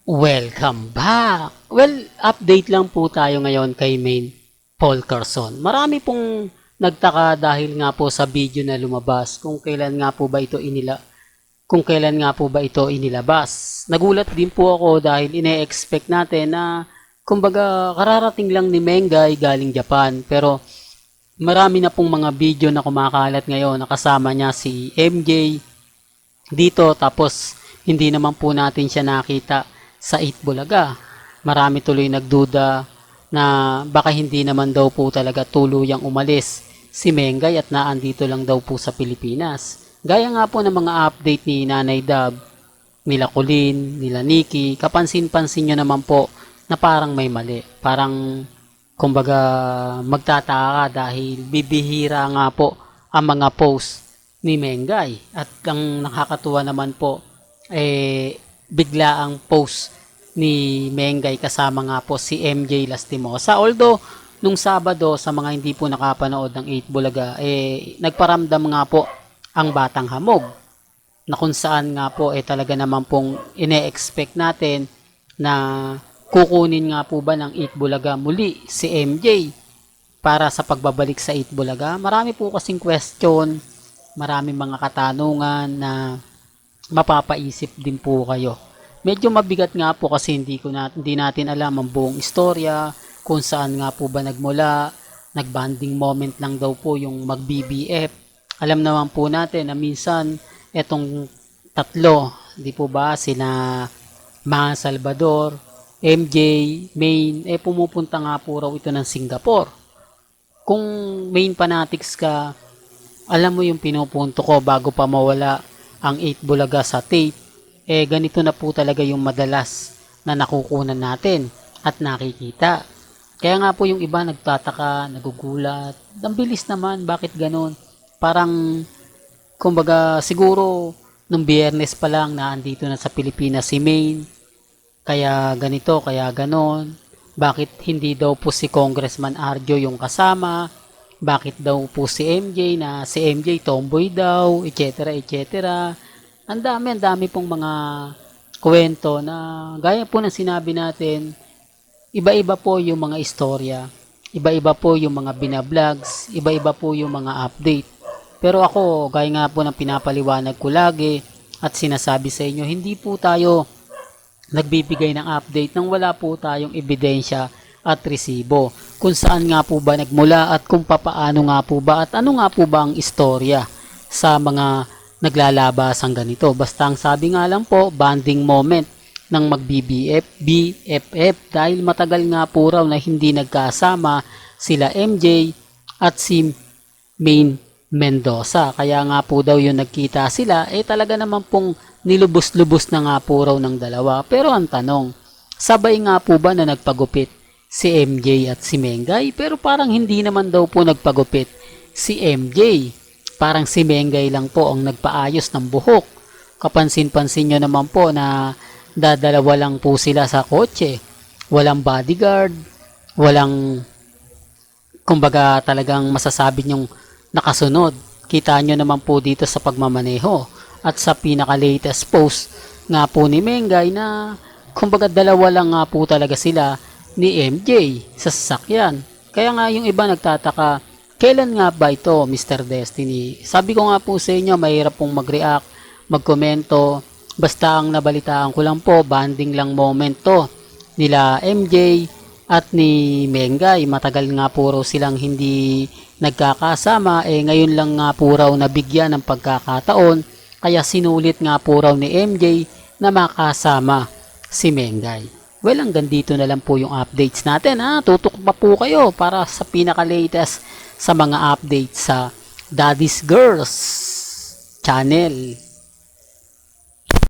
Welcome back! Well, update lang po tayo ngayon kay Main Paul Carson. Marami pong nagtaka dahil nga po sa video na lumabas kung kailan nga po ba ito inilabas. Nagulat din po ako dahil ine-expect natin na kumbaga kararating lang ni Mengay galing Japan, pero marami na pong mga video na kumakalat ngayon na kasama niya si MJ dito, tapos hindi naman po natin siya nakita sa 8 Bulaga. Marami tuloy nagduda na baka hindi naman daw po talaga tuluyang umalis si Mengay at naandito lang daw po sa Pilipinas. Gaya nga po ng mga update ni Nanay Dab, nila Colleen, nila Nikki, kapansin-pansin nyo naman po na parang may mali. Parang kumbaga magtataka ka dahil bibihira nga po ang mga post ni Mengay. At ang nakakatuwa naman po, bigla ang post ni Mengay kasama nga po si MJ Lastimosa. Although, nung Sabado, sa mga hindi po nakapanood ng 8 Bulaga, nagparamdam nga po ang Batang Hamog, na kung saan nga po talaga naman pong ine-expect natin na kukunin nga po ba ng 8 Bulaga muli si MJ para sa pagbabalik sa 8 Bulaga. Marami po kasing question, marami mga katanungan na mapapaisip din po kayo. Medyo mabigat nga po kasi hindi natin alam ang buong istorya, kung saan nga po ba nagmula, nagbanding moment lang daw po yung mag-BBF. Alam naman po natin na minsan etong tatlo, di po ba, sina Mga Salvador, MJ, Main, pumupunta nga po raw ito ng Singapore. Kung Main fanatics ka, alam mo yung pinupunto ko bago pa mawala ang 8 Bulaga sa tape, ganito na po talaga yung madalas na nakukunan natin at nakikita. Kaya nga po yung iba nagtataka, nagugulat, ang bilis naman, bakit ganun? Parang, kumbaga, siguro, nung Biyernes pa lang na andito na sa Pilipinas si Main, kaya ganito, kaya ganon. Bakit hindi daw po si Congressman Arjo yung kasama? Bakit daw po si MJ, na si MJ tomboy daw, etc. etc. Ang dami pong mga kwento na gaya po ng sinabi natin, iba-iba po yung mga istorya, iba-iba po yung mga binablogs, iba-iba po yung mga update. Pero ako, gaya nga po ng pinapaliwanag ko lagi at sinasabi sa inyo, hindi po tayo nagbibigay ng update nang wala po tayong ebidensya at resibo. Kung saan nga po ba nagmula at kung papaano nga po ba at ano nga po ba ang istorya sa mga naglalabas ang ganito. Basta ang sabi nga lang po, bonding moment ng mag-BBF, BFF, dahil matagal nga po raw na hindi nagkasama sila MJ at si Main Mendoza. Kaya nga po daw yung nagkita sila, talaga naman pong nilubos-lubos na nga po raw ng dalawa. Pero ang tanong, sabay nga po ba na nagpagupit si MJ at si Mengay? Pero parang hindi naman daw po nagpagupit si MJ. Parang si Mengay lang po ang nagpaayos ng buhok. Kapansin-pansin nyo naman po na dadalawa lang po sila sa kotse. Walang bodyguard, walang kumbaga talagang masasabi nyong nakasunod. Kita nyo naman po dito sa pagmamaneho at sa pinaka-latest post nga po ni Mengay na kumbaga dalawa lang nga po talaga sila ni MJ sa sasakyan. Kaya nga yung iba nagtataka, kailan nga ba ito, Mr. Destiny? Sabi ko nga po sa inyo, mahirap pong mag-react, magkomento. Basta ang nabalitaan ko lang po, banding lang moment to nila MJ at ni Mengay. Matagal nga po raw silang hindi nagkakasama, ngayon lang nga po raw nabigyan ng pagkakataon, kaya sinulit nga po raw ni MJ na makasama si Mengay. Well, hanggang dito na lang po yung updates natin. Tutok pa po kayo para sa pinaka-latest sa mga updates sa Daddy's Girls channel.